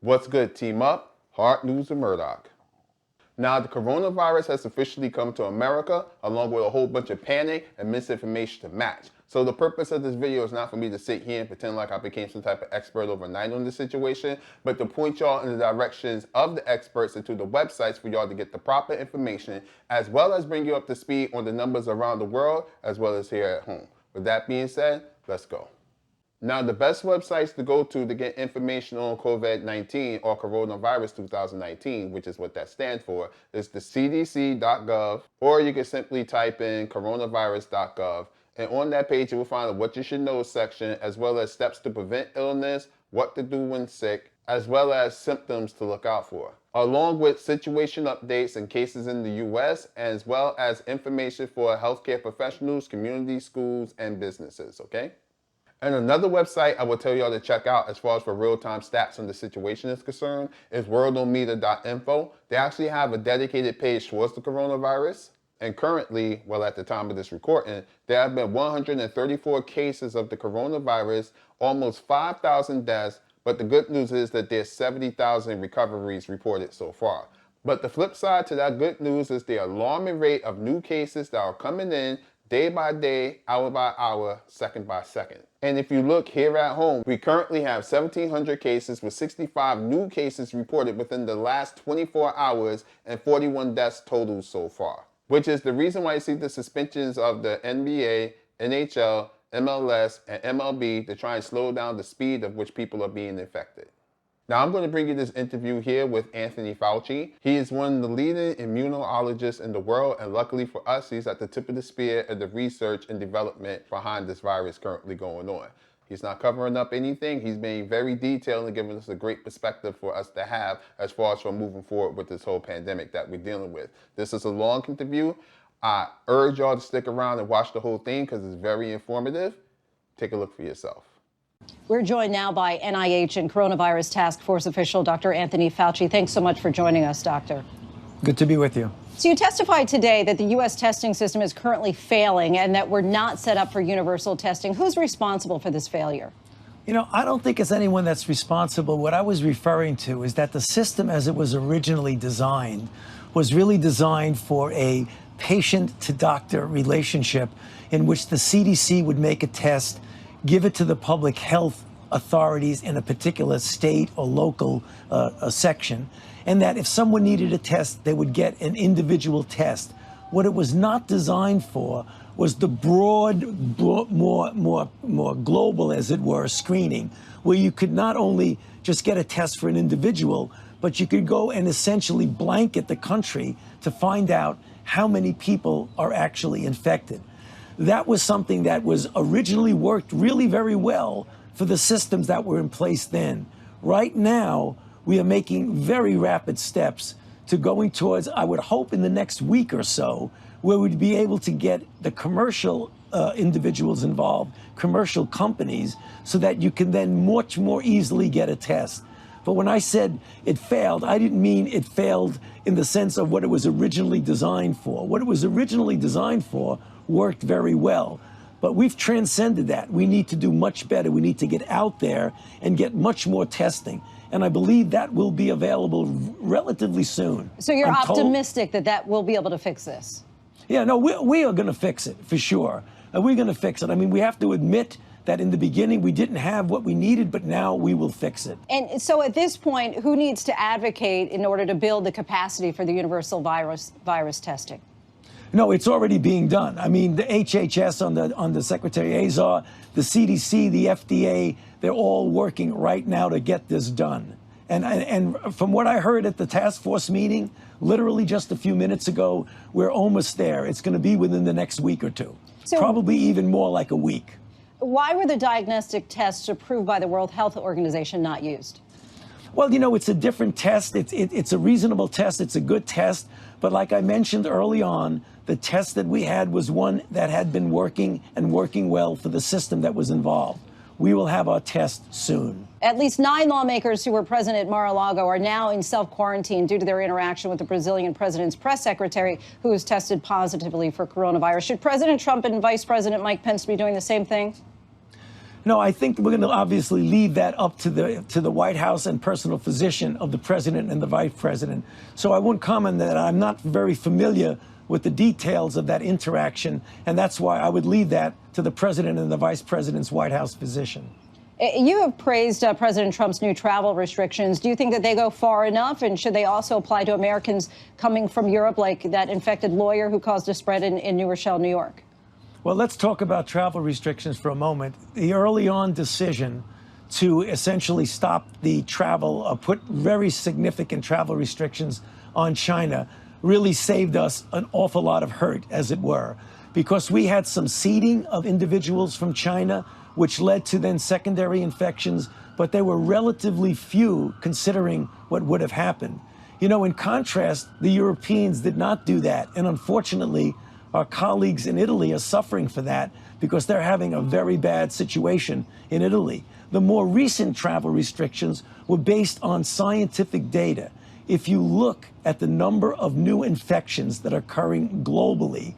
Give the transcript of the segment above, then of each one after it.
What's good, team up? Hard news with Murdock. Now, the coronavirus has officially come to America, along with a whole bunch of panic and misinformation to match. So the purpose of this video is not for me to sit here and pretend like I became some type of expert overnight on the situation, but to point y'all in the directions of the experts and to the websites for y'all to get the proper information, as well as bring you up to speed on the numbers around the world, as well as here at home. With that being said, let's go. Now, the best websites to go to get information on COVID-19 or Coronavirus 2019, which is what that stands for, is the cdc.gov, or you can simply type in coronavirus.gov. And on that page, you will find a What You Should Know section, as well as steps to prevent illness, what to do when sick, as well as symptoms to look out for, along with situation updates and cases in the US, as well as information for healthcare professionals, communities, schools, and businesses, okay? And another website I will tell y'all to check out as far as for real-time stats on the situation is concerned is worldometer.info. They actually have a dedicated page towards the coronavirus. And currently, well, at the time of this recording, there have been 134 cases of the coronavirus, almost 5,000 deaths, but the good news is that there's 70,000 recoveries reported so far. But the flip side to that good news is the alarming rate of new cases that are coming in day by day, hour by hour, second by second. And if you look here at home, we currently have 1,700 cases with 65 new cases reported within the last 24 hours and 41 deaths total so far, which is the reason why you see the suspensions of the NBA, NHL, MLS, and MLB to try and slow down the speed of which people are being infected. Now, I'm going to bring you this interview here with Anthony Fauci. He is one of the leading immunologists in the world, and luckily for us, he's at the tip of the spear of the research and development behind this virus currently going on. He's not covering up anything. He's being very detailed and giving us a great perspective for us to have as far as for moving forward with this whole pandemic that we're dealing with. This is a long interview. I urge y'all to stick around and watch the whole thing because it's very informative. Take a look for yourself. We're joined now by NIH and Coronavirus Task Force official Dr. Anthony Fauci. Thanks so much for joining us, Doctor. Good to be with you. So you testified today that the U.S. testing system is currently failing and that we're not set up for universal testing. Who's responsible for this failure? You know, I don't think it's anyone that's responsible. What I was referring to is that the system as it was originally designed was really designed for a patient-to-doctor relationship in which the CDC would make a test, give it to the public health authorities in a particular state or local section, and that if someone needed a test, they would get an individual test. What it was not designed for was the broad, more global, as it were, screening, where you could not only just get a test for an individual, but you could go and essentially blanket the country to find out how many people are actually infected. That was something that was originally worked really very well for the systems that were in place then. Right now, we are making very rapid steps to going towards, I would hope in the next week or so, where we'd be able to get the commercial individuals involved, commercial companies, so that you can then much more easily get a test. But when I said it failed, I didn't mean it failed in the sense of what it was originally designed for. What it was originally designed for worked very well. But we've transcended that. We need to do much better. We need to get out there and get much more testing. And I believe that will be available relatively soon. So you're optimistic that that will be able to fix this? Yeah, no, we are going to fix it, for sure. We're going to fix it. I mean, we have to admit that in the beginning we didn't have what we needed, but now we will fix it. And so at this point, who needs to advocate in order to build the capacity for the universal virus testing? No, it's already being done. I mean, the HHS on the Secretary Azar, the CDC, the FDA, they're all working right now to get this done. And from what I heard at the task force meeting, literally just a few minutes ago, we're almost there. It's going to be within the next week or two, so probably even more like a week. Why were the diagnostic tests approved by the World Health Organization not used? Well, you know, it's a different test. It's a reasonable test. It's a good test. But like I mentioned early on, the test that we had was one that had been working and working well for the system that was involved. We will have our test soon. At least 9 lawmakers who were present at Mar-a-Lago are now in self-quarantine due to their interaction with the Brazilian president's press secretary, who was tested positively for coronavirus. Should President Trump and Vice President Mike Pence be doing the same thing? No, I think we're going to obviously leave that up to the White House and personal physician of the president and the vice president. So I won't comment that. I'm not very familiar with the details of that interaction, and that's why I would leave that to the president and the vice president's White House physician. You have praised President Trump's new travel restrictions. Do you think that they go far enough, and should they also apply to Americans coming from Europe, like that infected lawyer who caused a spread in New Rochelle, New York? Well, let's talk about travel restrictions for a moment. The early on decision to essentially stop the travel, put very significant travel restrictions on China, really saved us an awful lot of hurt, as it were, because we had some seeding of individuals from China, which led to then secondary infections, but they were relatively few considering what would have happened. You know, in contrast, the Europeans did not do that, and unfortunately, our colleagues in Italy are suffering for that because they're having a very bad situation in Italy. The more recent travel restrictions were based on scientific data. If you look at the number of new infections that are occurring globally,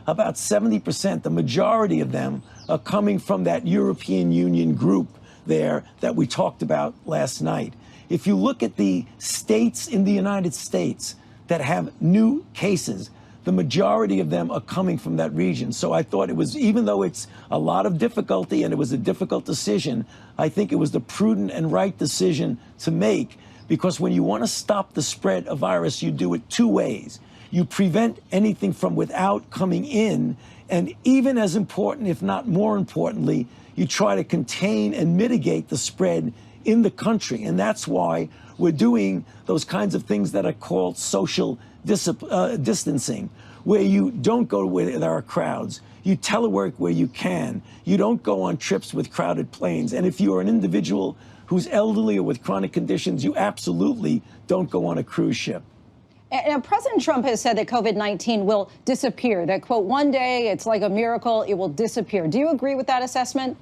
about 70%, the majority of them are coming from that European Union group there that we talked about last night. If you look at the states in the United States that have new cases, the majority of them are coming from that region. So I thought it was, even though it's a lot of difficulty and it was a difficult decision, I think it was the prudent and right decision to make, because when you want to stop the spread of virus, you do it two ways. You prevent anything from without coming in, and even as important, if not more importantly, you try to contain and mitigate the spread in the country. And that's why we're doing those kinds of things that are called social distancing, where you don't go where there are crowds. You telework where you can. You don't go on trips with crowded planes. And if you are an individual who's elderly or with chronic conditions, you absolutely don't go on a cruise ship. And President Trump has said that COVID-19 will disappear, that, quote, one day it's like a miracle, it will disappear. Do you agree with that assessment?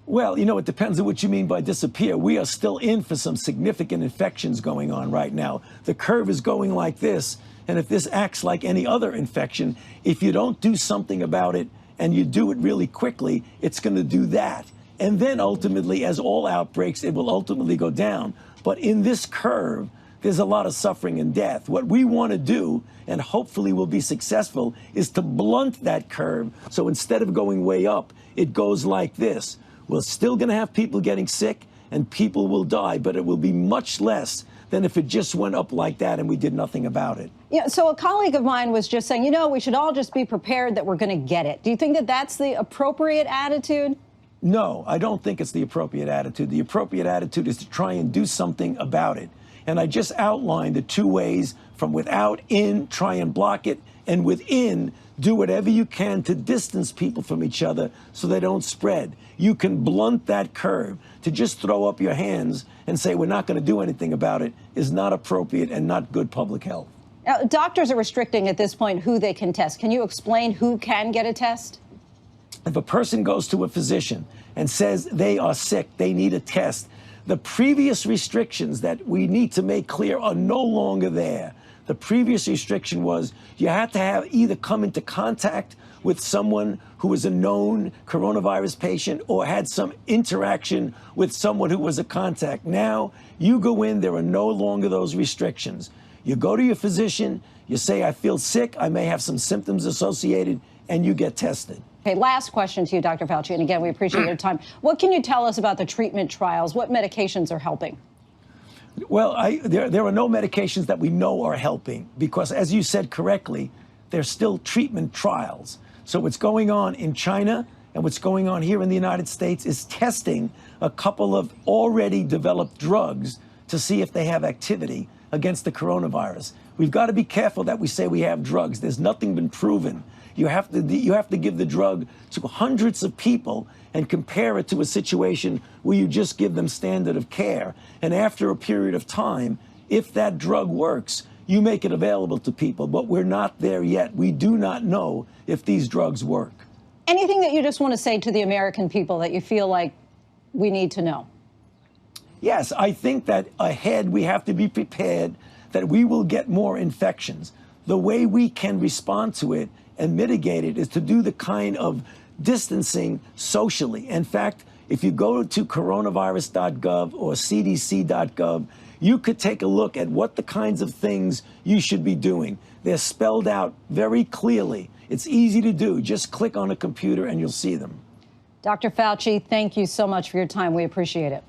Well, you know, it depends on what you mean by disappear. We are still in for some significant infections going on right now. The curve is going like this. And if this acts like any other infection, if you don't do something about it and you do it really quickly, it's going to do that. And then ultimately, as all outbreaks, it will ultimately go down. But in this curve, there's a lot of suffering and death. What we want to do, and hopefully will be successful, is to blunt that curve. So instead of going way up, it goes like this. We're still going to have people getting sick and people will die, but it will be much less than if it just went up like that and we did nothing about it. Yeah, so a colleague of mine was just saying, you know, we should all just be prepared that we're going to get it. Do you think that that's the appropriate attitude? No, I don't think it's the appropriate attitude. The appropriate attitude is to try and do something about it. And I just outlined the two ways: from without in, try and block it, and within, do whatever you can to distance people from each other so they don't spread. You can blunt that curve. To just throw up your hands and say we're not going to do anything about it is not appropriate and not good public health. Now, doctors are restricting at this point who they can test. Can you explain who can get a test? If a person goes to a physician and says they are sick, they need a test, the previous restrictions that we need to make clear are no longer there. The previous restriction was you had to have either come into contact with someone who was a known coronavirus patient or had some interaction with someone who was a contact. Now, you go in, there are no longer those restrictions. You go to your physician, you say, I feel sick, I may have some symptoms associated, and you get tested. Okay, last question to you, Dr. Fauci, and again, we appreciate your time. What can you tell us about the treatment trials? What medications are helping? Well, there are no medications that we know are helping because, as you said correctly, there's still treatment trials. So what's going on in China and what's going on here in the United States is testing a couple of already developed drugs to see if they have activity against the coronavirus. We've got to be careful that we say we have drugs. There's nothing been proven. You have to give the drug to hundreds of people and compare it to a situation where you just give them standard of care. And after a period of time, if that drug works, you make it available to people. But we're not there yet. We do not know if these drugs work. Anything that you just want to say to the American people that you feel like we need to know? Yes, I think that ahead we have to be prepared that we will get more infections. The way we can respond to it and mitigate it is to do the kind of distancing socially. In fact, If you go to coronavirus.gov or cdc.gov, you could take a look at what the kinds of things you should be doing. They're spelled out very clearly. It's easy to do. Just click on a computer and you'll see them. Dr. Fauci, thank you so much for your time. We appreciate it.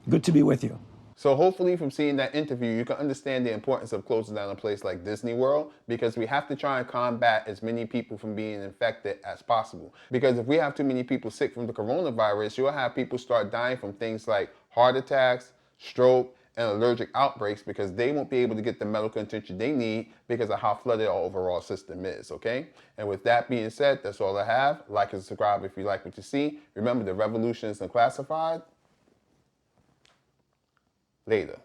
Good to be with you. So hopefully from seeing that interview, you can understand the importance of closing down a place like Disney World, because we have to try and combat as many people from being infected as possible. Because if we have too many people sick from the coronavirus, you'll have people start dying from things like heart attacks, stroke, and allergic outbreaks, because they won't be able to get the medical attention they need because of how flooded our overall system is, okay? And with that being said, that's all I have. Like and subscribe if you like what you see. Remember, the revolution is unclassified. Later.